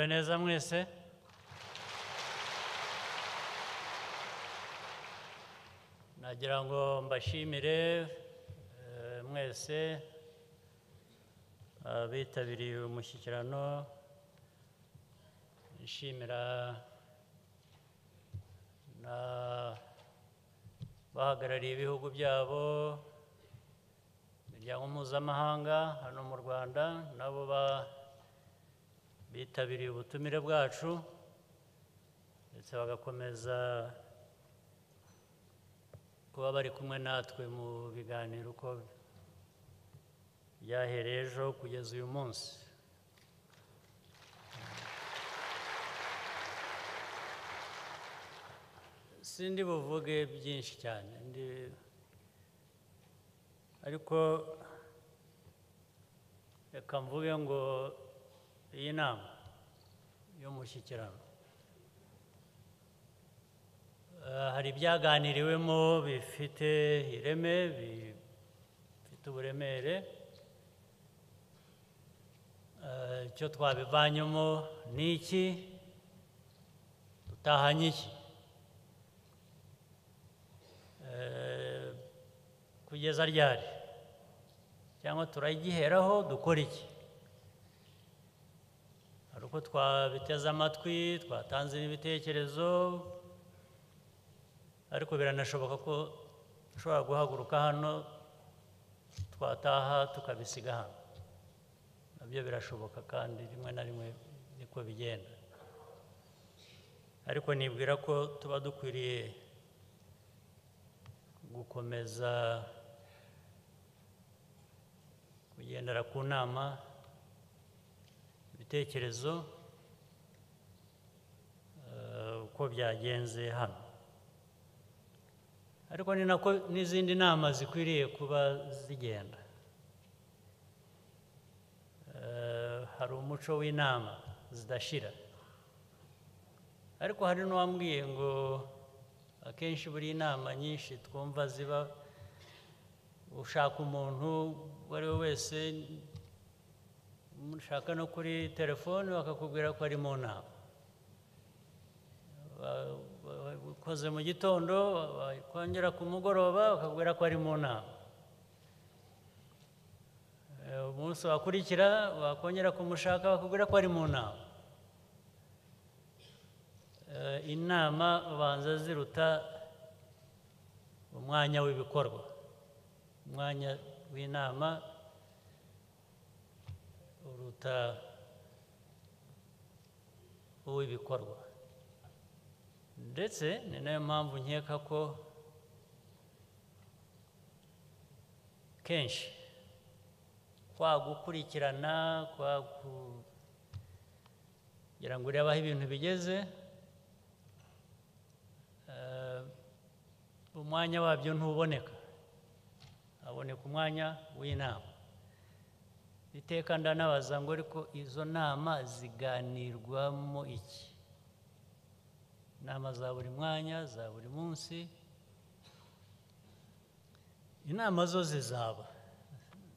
Mwiriwe neza mwese. Nagira ngo mbashimire mwese abitabiriye umushyikirano. Nshimira bahagarariye ibihugu byabo, imiryango mpuzamahanga hano mu Rwanda, nabo bitabiriye ubutumire bwacu ndetse bagakomeza kuba bari kumwe natwe mu biganiro uko byahereye ejo kugeza uyu munsi. Sindi buvuge byinshi cyane ariko reka mvuge ngo iyi nama y'umushyikirano hari ibyaganiriwemo bifite ireme, bifite uburemere. Icyo twabivanyemo ni iki, dutahanye iki, kugeza ryari, cyangwa turagiheraho dukora iki? Hari uko twabiteze amatwi, twatanze n'ibitekerezo, ariko biranashoboka ko dushobora guhaguruka hano twataha tukabisiga hano. Nabyo birashoboka kandi rimwe na rimwe niko bigenda. Ariko nibwira ko tuba dukwiriye gukomeza kugendera ku nama, ibitekerezo uko byagenze hano. Ariko ni nako n'izindi nama zikwiriye kuba zigenda. Hari umuco w'inama zidashira, ariko hari n'uwambwiye ngo akenshi buri inama nyinshi twumva ziba ushaka umuntu uwo ari we wese, mushaka no kuri telefone bakakubwira ko ari mu nama, ukoze mu gitondo kongera ku mugoroba bakakubwira ko ari mu nama, umunsi wakurikira wakongera kumushaka bakakubwira ko ari mu nama. Inama ubanza ziruta umwanya w'ibikorwa. Umwanya w'inama uruta uw'ibikorwa, ndetse ni nayo mpamvu nkeka ko kenshi kwa gukurikirana, kwa kugira ngo urebe aho ibintu bigeze, umwanya wabyo ntuboneka, haboneka umwanya w'inama. Iteka ndanabaza ngo ariko izo nama ziganirwamo iki? Inama za buri mwanya, za buri munsi, inama zo zizaba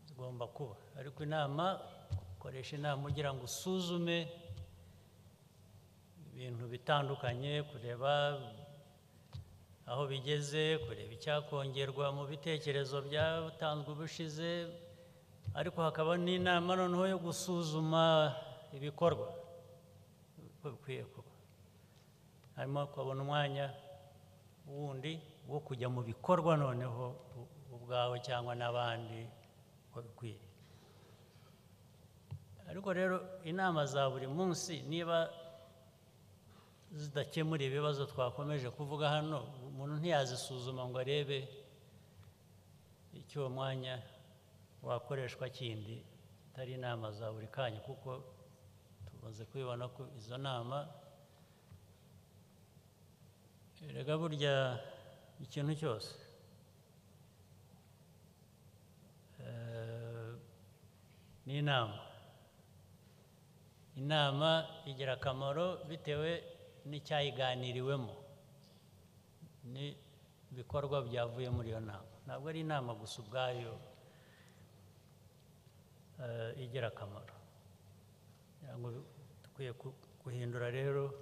zigomba kuba, ariko inama, ukoresha inama ugira ngo usuzume ibintu bitandukanye, kureba aho bigeze, kureba icyakongerwa mu bitekerezo byatanzwe ubushize, ariko hakaba n'inama noneho yo gusuzuma ibikorwa uko bikwiye kuba. Harimo kubona umwanya wundi wo kujya mu bikorwa noneho ubwawe cyangwa n'abandi uko bikwiye. Ariko rero inama za buri munsi niba zidakemura ibibazo twakomeje kuvuga hano, umuntu ntiyazisuzuma ngo arebe icyo uwo mwanya wakoreshwa kindi atari inama za buri kanya, kuko tumaze kubibona ko izo nama, erega burya ikintu cyose ni inama. Inama igira akamaro bitewe n'icyayiganiriwemo, n'ibikorwa byavuye muri iyo nama. Ntabwo ari inama gusa ubwayo igira akamaro. dukwiye guhindura rero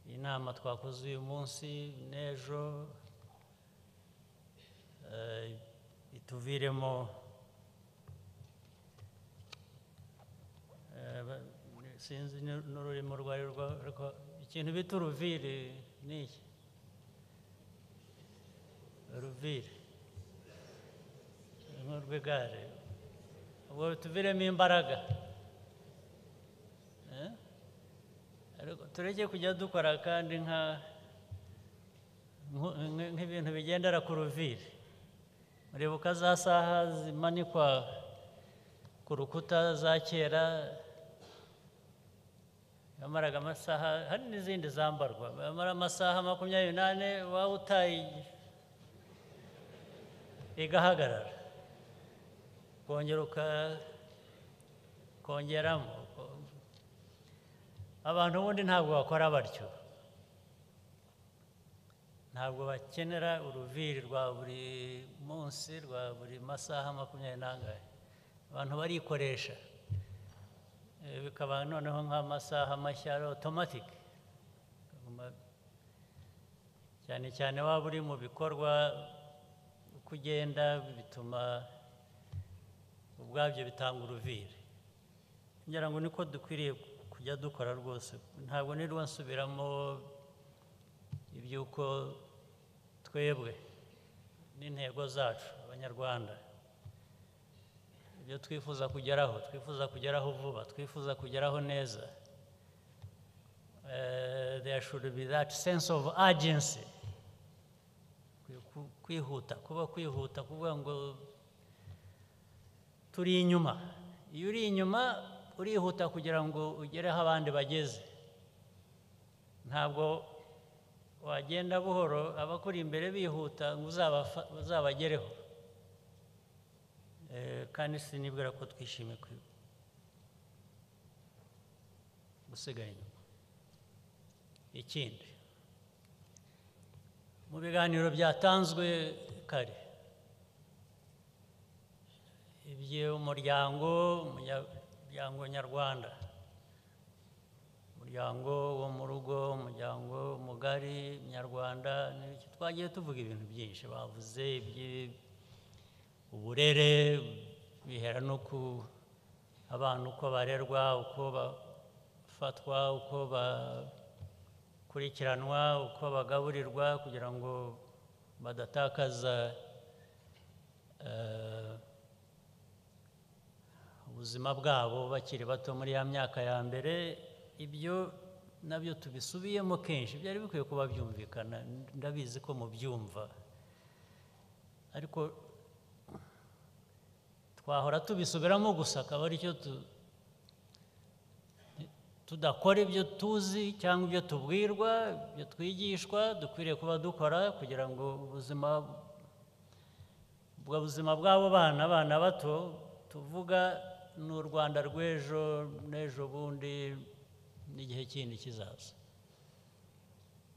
inama twakoze uyu munsi n'ejo ituviremo sinzi n'ururimi rwari rwo ikintu bita uruviri ni iki uruviri nk'urw'igare ubwo tuviremo imbaraga tureke kujya dukora kandi nk'ibintu bigendera ku ruviri muribuka za saha zimanikwa ku rukuta za kera yamaraga amasaha hari n'izindi zambarwa yamara amasaha 24 waba utaye igahagarara kongera kongeramo abantu ubundi ntabwo bakora batyo ntabwo bakenera uruviri rwa buri munsi rwa buri masaha 24 abantu barikoresha bikaba noneho nk'amasaha mashya automatic cyane cyane waba uri mu bikorwa kugenda bituma ubwabyo bitanga uruviri ngira ngo niko dukwiriye kujya dukora rwose ntabwo nirwa nsubiramo iby'uko twebwe n'intego zacu abanyarwanda ibyo twifuza kugeraho vuba twifuza kugeraho neza there should be that sense of urgency kwihuta kuvuga ngo turi inyuma iyo uri inyuma urihuta kugira ngo ugere aho abandi bageze ntabwo wagenda buhoro abakuri imbere bihuta ngo uzabagereho kandi sinibwira ko twishimiye gusigaye inyuma ikindi mu biganiro byatanzwe kare iby'umuryango nyarwanda umuryango wo mu rugo umuryango mugari nyarwanda twagiye tuvuga ibintu byinshi bavuze uburere bihera no ku abantu uko barerwa uko bafatwa uko bakurikiranwa uko bagaburirwa kugira ngo badatakaza ubuzima bwabo bakiri bato muri ya myaka ya mbere ibyo nabyo tubisubiyemo kenshi byari bikwiye kuba byumvikana ndabizi ko mubyumva ariko twahora tubisubiramo gusa akaba ari cyo tudakora ibyo tuzi cyangwa ibyo tubwirwa ibyo twigishwa dukwiriye kuba dukora kugira ngo ubuzima bw'abo bana bato tuvuga ni u Rwanda rw'ejo n'ejo bundi n'igihe kindi kizaza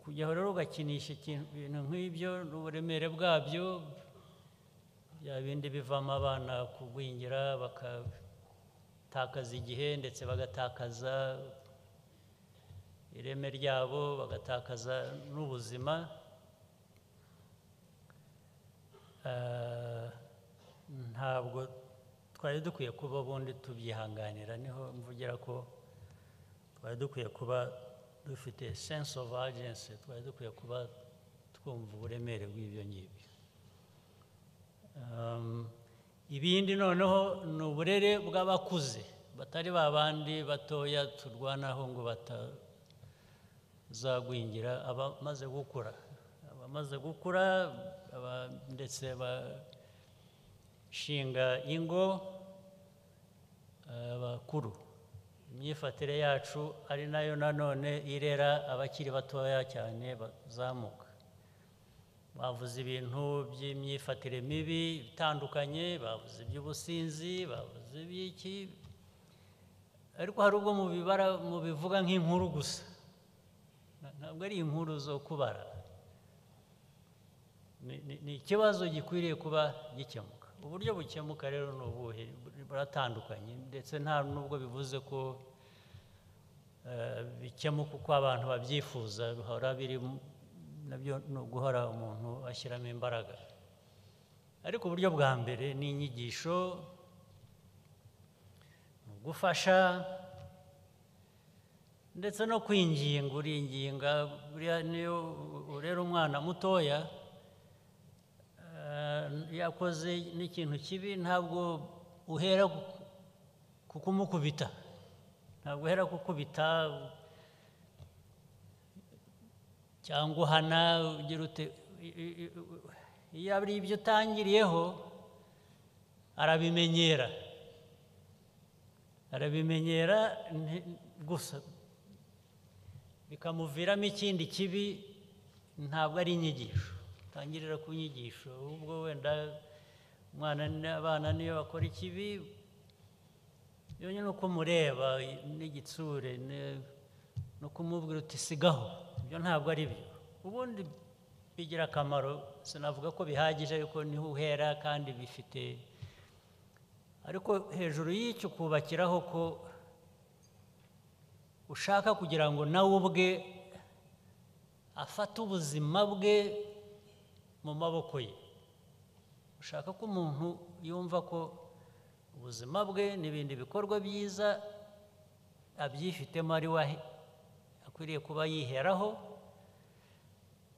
kujyaho rero ugakinisha ibintu nk'ibyo n'uburemere bwabyo bya bindi bivamo abana kugwingira bagatakaza igihe ndetse bagatakaza ireme ryabo bagatakaza n'ubuzima ntabwo twari dukwiye kuba ubundi tubyihanganira niho mvugira ko twari dukwiye kuba dufite sense of urgency twari dukwiye kuba twumva uburemere bw'ibyo ngibyo ibindi noneho ni uburere bw'abakuze batari ba bandi batoya turwanaho ngo batazagwingira abamaze gukura ndetse bashinga ingo bakuru imyifatire yacu ari nayo nanone irera abakiri batoya cyane bazamuka bavuze ibintu by'imyifatire mibi itandukanye bavuze iby'ubusinzi bavuze iby'iki ariko hari ubwo mubivuga nk'inkuru gusa ntabwo ari inkuru zo kubara ni ikibazo gikwiriye kuba gikemuka uburyo bukemuka rero ni ubuhe buratandukanye ndetse nta nubwo bivuze ko bikemuka uko abantu babyifuza bihora biri nabyo ni uguhora umuntu ashyiramo imbaraga ariko uburyo bwa mbere ni inyigisho ni ugufasha ndetse no kwinginga uringinga buriya niyo urera umwana mutoya yakoze n'ikintu kibi ntabwo uhera ku kumukubita ntabwo uhera kukubita cyangwa uhana ugira ute iyo ari ibyo utangiriyeho arabimenyera gusa bikamuviramo ikindi kibi ntabwo ari inyigisho utangirira ku nyigisho ubwo wenda umwana n'abana niyo bakora ikibi yonyine uko mureba n'igitsure no kumubwira uti sigaho ibyo ntabwo ari byo ubundi bigira akamaro sinavuga ko bihagije ariko niho uhera kandi bifite ariko hejuru y'icyo kubakiraho ko ushaka kugira ngo nawe ubwe afate ubuzima bwe mu maboko ye ushaka ko umuntu yumva ko ubuzima bwe n'ibindi bikorwa byiza abyifitemo ari we akwiriye kuba yiheraho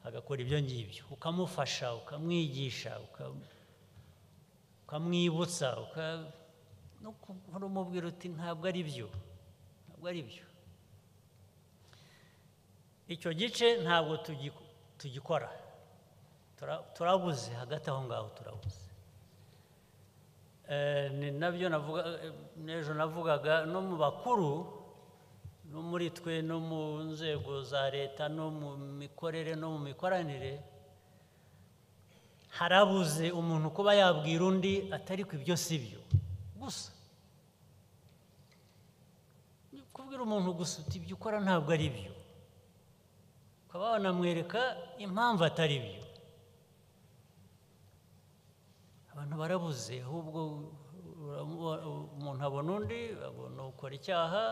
agakora ibyo ngibyo ukamufasha ukamwigisha ukamwibutsa ukamubwira uti ntabwo ari byo icyo gice ntabwo tugikora turabuze hagati aho ngaho turabuze ni nabyo n'ejo navugaga no mu bakuru no muri twe no mu nzego za leta no mu mikorere no mu mikoranire harabuze umuntu kuba yabwira undi atari ku ibyo si byo gusa kubwira umuntu gusa uti ibyo ukora ntabwo ari byo ukaba wanamwereka impamvu atari byo abantu barabuze ahubwo umuntu abona undi abona ukora icyaha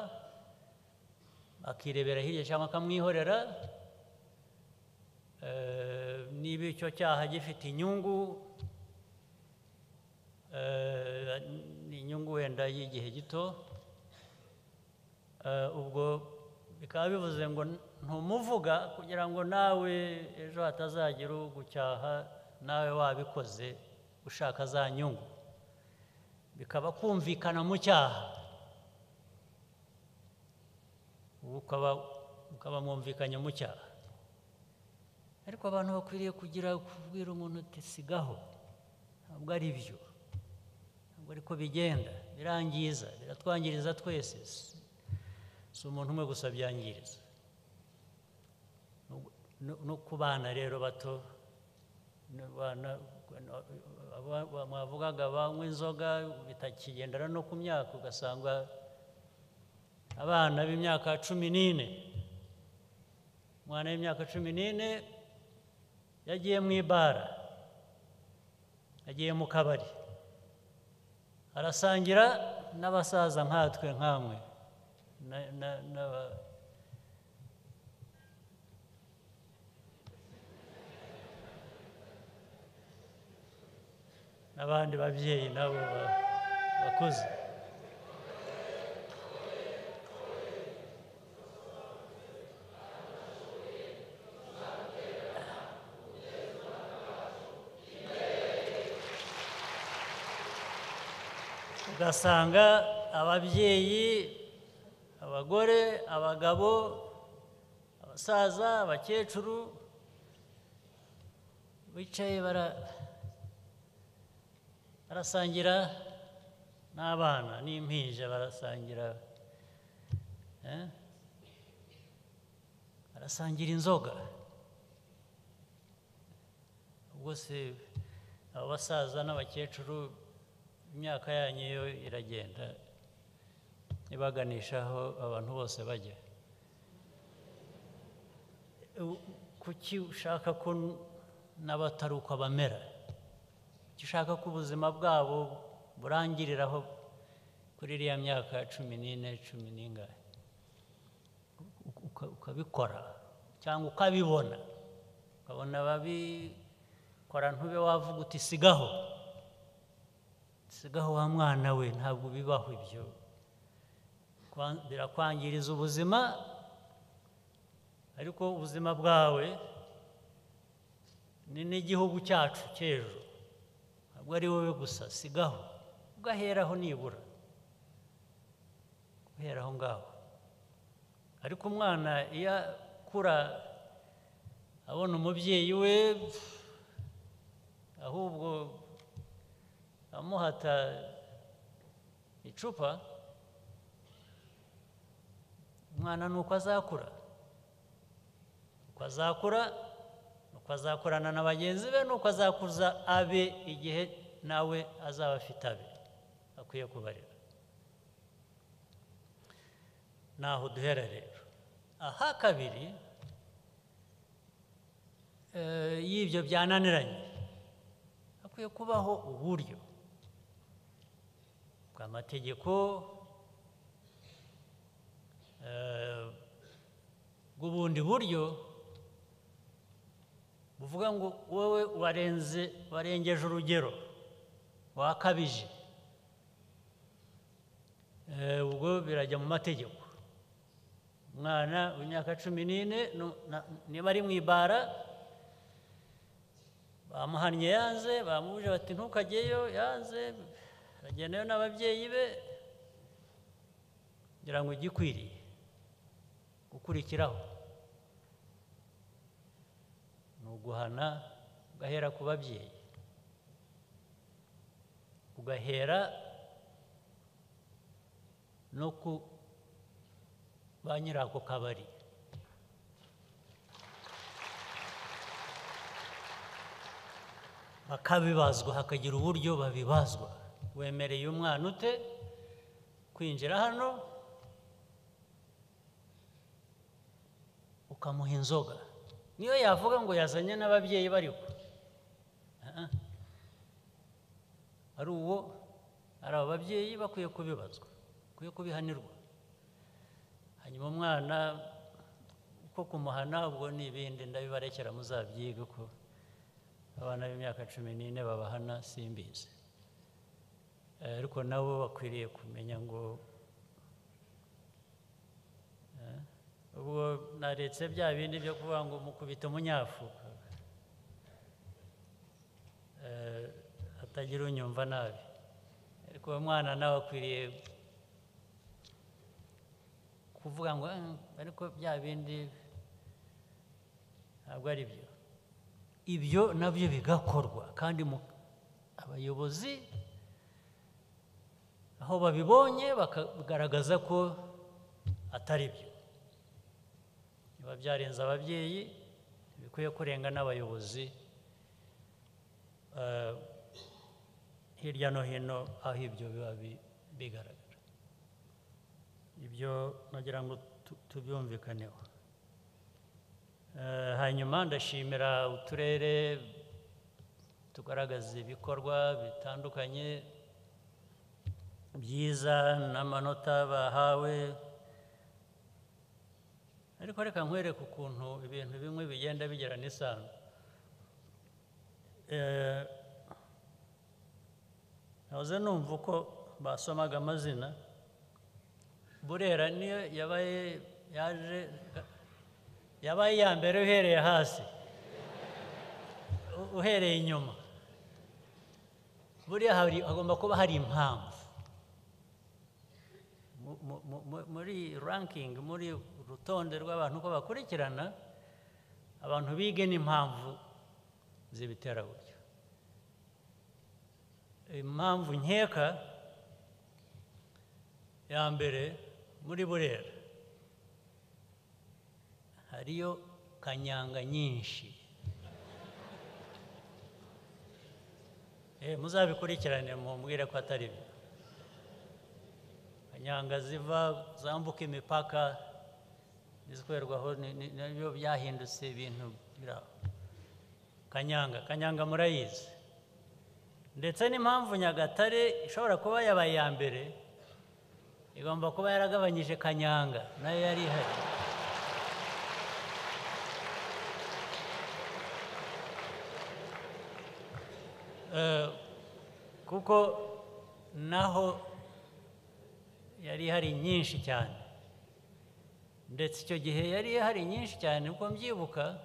akirebera hirya cyangwa akamwihorera niba icyo cyaha gifite inyungu ni inyungu wenda y'igihe gito ubwo bikaba bivuze ngo ntumuvuga kugira ngo nawe ejo hatazagira ugucyaha nawe wabikoze ushaka za nyungu bikaba kumvikana mu cyaha ukaba mwumvikanye mu cyaha ariko abantu bakwiriye kubwira umuntu uti sigaho ntabwo ari byo ntabwo ariko bigenda birangiza biratwangiriza twese si umuntu umwe gusa byangiriza no ku bana rero bato mwavugaga banywa inzoga bitakigendera no ku myaka ugasanga abana b'imyaka 14 umwana w'imyaka 14 yagiye mu ibara yagiye mu kabari arasangira n'abasaza nkatwe nkamwe n'abandi babyeyi nabo bakuze ugasanga ababyeyi abagore abagabo abasaza abakecuru bicaye barasangira n'abana n'impinja barasangira barasangira inzoga ubwo se abo basaza n'abakecuru imyaka yanyu yo iragenda ibaganisha aho abantu bose bajya kuki ushaka ko n'abatari uko bamera kuki ushaka ko ubuzima bwabo burangiriraho kuri iriya myaka 14 10 n'ingahe ukabikora cyangwa ukabibona ukabona babikora ntube wavuga uti sigaho wa mwana we, ntabwo bibaho ibyo, birakwangiriza ubuzima, ariko ubuzima bwawe ni n'igihugu cyacu cy'ejo, ntabwo ari wowe gusa. Sigaho ugaheraho, nibura guheraho ngaho. Ariko umwana iyo akura abona umubyeyi we ahubwo amuhata icupa, umwana nuko azakura, nuko azakurana na bagenzi be, nuko azakuza abe igihe nawe azaba afite abe akwiye kubarira. Naho duhera rero. Aha kabiri y'ibyo byananiranye, hakwiye kubaho uburyo bw'amategeko bw'ubundi buryo buvuga ngo wowe warengeje urugero, wakabije, ubwo birajya mu mategeko. Umwana w'imyaka 14 niba ari mu ibara, bamuhannye yanze, bamubuje bati ntukajyeyo, yanze, agendayo n'ababyeyi be, kugira ngo igikwiriye gukurikiraho ni uguhana, ugahera ku babyeyi, ugahera no ku ba nyirako kabari. Bakabibazwa, hakagira uburyo babibazwa. Wemereye umwana ute kwinjira hano ukamuha inzoga? Niyo yavuga ngo yazanye n'ababyeyi bariho, ari uwo, ari abo babyeyi bakwiye kubibazwa, bakwiye kubihanirwa. Hanyuma umwana uko kumuhana ubwo ni ibindi, ndabibarekera muzabyiga ko abana b'imyaka 14 babahana simbizi. Ariko nabo bakwiriye kumenya ngo ubwo naretse bya bindi byo kuvuga ngo mukubita umunyafu, hatagira unyumva nabi. Ariko uwo mwana nawe akwiriye kuvuga ngo ariko bya bindi ntabwo ari byo. Ibyo nabyo bigakorwa, kandi abayobozi aho babibonye bakagaragaza ko atari byo. Niba byarenze ababyeyi, bikwiye kurenga n'abayobozi hirya no hino aho ibyo biba bigaragara. Ibyo nagira ngo tubyumvikaneho. Hanyuma ndashimira uturere tugaragaza ibikorwa bitandukanye byiza n'amanota bahawe, ariko reka nkwereke ukuntu ibintu bimwe bigenda bigira n'isano. Nahoze numva uko basomaga amazina. Burera niyo yabaye iya mbere uhereye hasi, uhereye inyuma. Buriya hagomba kuba hari impamvu muri ranking, muri urutonde rw'abantu uko bakurikirana, abantu bige n'impamvu zibitera gutyo. Impamvu nkeka ya mbere muri Burera hariyo kanyanga nyinshi. Muzabikurikirane mumbwire ko atari byo. Kanyanga zambuka imipaka izikwerwaho nibyo byahindutse ibintu biraho. Kanyanga murayizi. Ndetse n'impamvu Nyagatare ishobora kuba yabaye iya mbere, igomba kuba yaragabanyije kanyanga, nayo yari ihari. kuko naho yari hari nyinshi cyane, ndetse icyo gihe yari hari nyinshi cyane uko mbyibuka.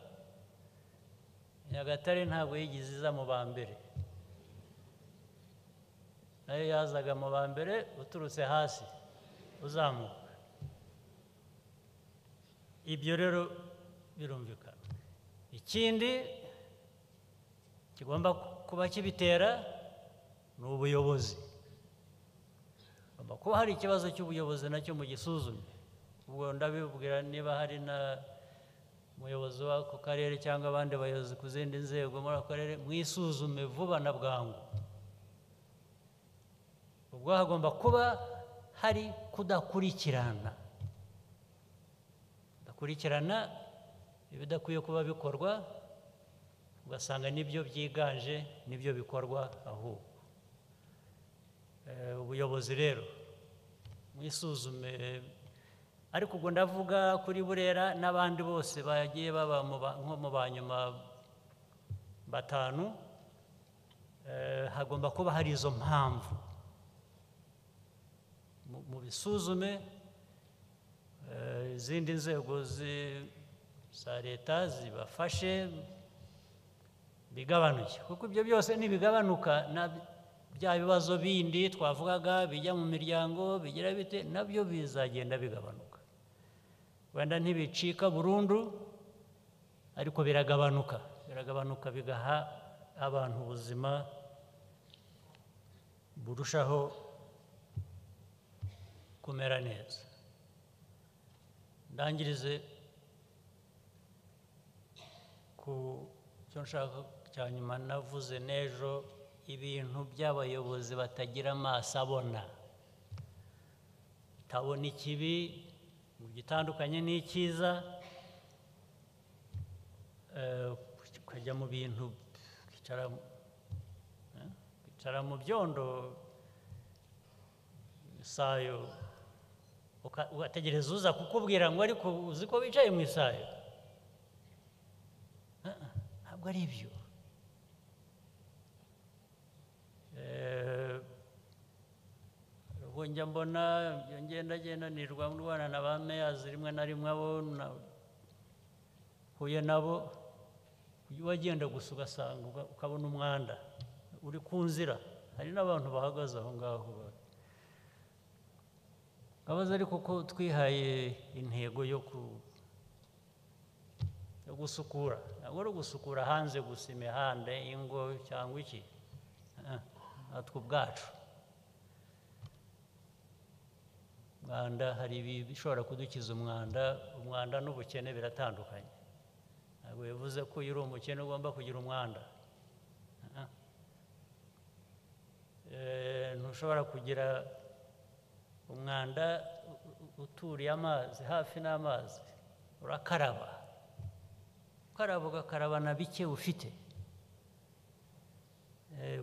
Nyagatare ntabwo yigize iza mu ba mbere, nayo yazaga mu ba mbere uturutse hasi uzamuka. Ibyo rero birumvikana. Ikindi kigomba kuba kibitera ni ubuyobozi. Hagomba kuba hari ikibazo cy'ubuyobozi nacyo mu gisuzumye. Ubwo ndabibwira niba hari na umuyobozi w'ako karere cyangwa abandi bayobozi ku zindi nzego muri ako karere, mwisuzume vuba na bwangu. Ubwo hagomba kuba hari kudakurikirana ibidakwiye kuba bikorwa, ugasanga nibyo byiganje, nibyo bikorwa ahubwo. Ubuyobozi rero mwisuzume, ariko ubwo ndavuga kuri Burera n'abandi bose bagiye baba nko mu banyuma batanu. Hagomba kuba hari izo mpamvu, mu bisuzume. Izindi nzego za leta zibafashe bigabanuke, kuko ibyo byose nibigabanuka na bya bibazo bindi twavugaga bijya mu miryango bigira bite, nabyo bizagenda bigabanuka. Wenda ntibicika burundu, ariko biragabanuka bigaha abantu ubuzima burushaho kumera neza. Ndangirize ku cyo nshaka cya nyuma navuze n'ejo, ibintu by'abayobozi batagira amaso abona, utabona ikibi mu gitandukanye n'icyiza, ukajya mu bintu ukicara mu byondo isayo, ugategereza uza kukubwira ngo ariko uzi ko wicaye mu isayo. Ntabwo ari ibyo. Ubwo njya mbona ngenda nirwa ndwana na ba meyazi rimwe na rimwe, abo nahuye nabo, wagenda gusa ugasanga ukabona umwanda uri ku nzira, hari n'abantu bahagaze aho ngaho. Abaza ariko ko twihaye intego yo gusukura, ntabwo ari ugusukura hanze gusa, imihanda, ingo cyangwa iki, natwe ubwacu. Umwanda, hari ibishobora kudukiza umwanda. Umwanda n'ubukene biratandukanye. Ntabwo bivuze ko iyo uri umukene ugomba kugira umwanda. Ntushobora kugira umwanda uturiye amazi, hafi n'amazi. Urakaraba, ugakaraba na bike ufite.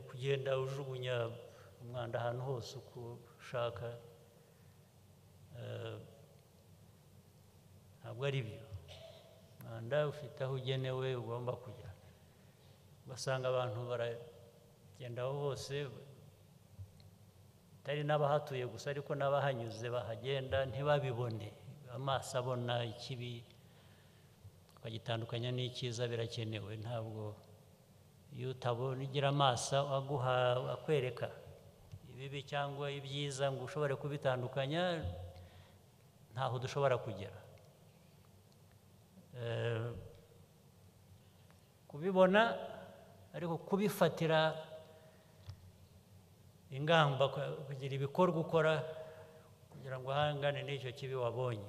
Kugenda ujugunya umwanda ahantu hose uko ushaka, ntabwo ari byo. Umwanda ufite aho ugenewe ugomba kujya. Ugasanga abantu baragenda aho hose, atari n'abahatuye gusa ariko n'abahanyuze bahagenda ntibabibone. Amaso abona ikibi ukagitandukanya n'icyiza birakenewe. Ntabwo iyo utabona ugira amaso akwereka ibibi cyangwa ibyiza ngo ushobore kubitandukanya, ntaho dushobora kugera. Kubibona ariko kubifatira ingamba, kugira ibikorwa ukora kugira ngo uhangane n'icyo kibi wabonye.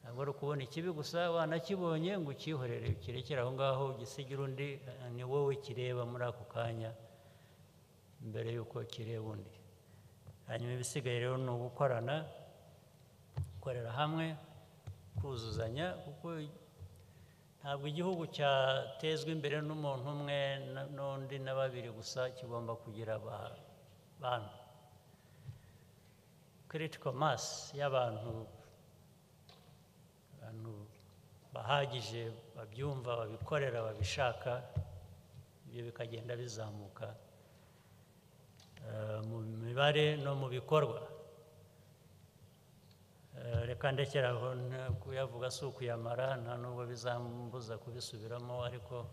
Ntabwo ari ukubona ikibi gusa, wanakibonye ngo ukihorere ukirekere aho ngaho, ugisigire undi. Ni wowe kireba muri ako kanya mbere y'uko kireba undi. Hanyuma ibisigaye rero ni ugukorana, gukorera hamwe, kuzuzanya, kuko ntabwo igihugu cyatezwa imbere n'umuntu umwe n'undi na babiri gusa. Kigomba kugira abantu, critical mass y'abantu, bahagije babyumva, babikorera, babishaka. Ibyo bikagenda bizamuka mibare no mu bikorwa. Reka ndekeraho kuyavuga si ukuyamara, nta nubwo bizambuza kubisubiramo, ariko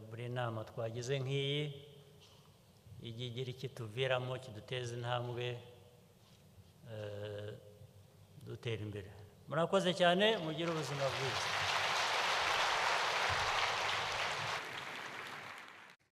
buri nama twagize nk'iyi igiye igira ikituviramo kiduteza intambwe dutera imbere. Murakoze cyane, mugire ubuzima bwiza.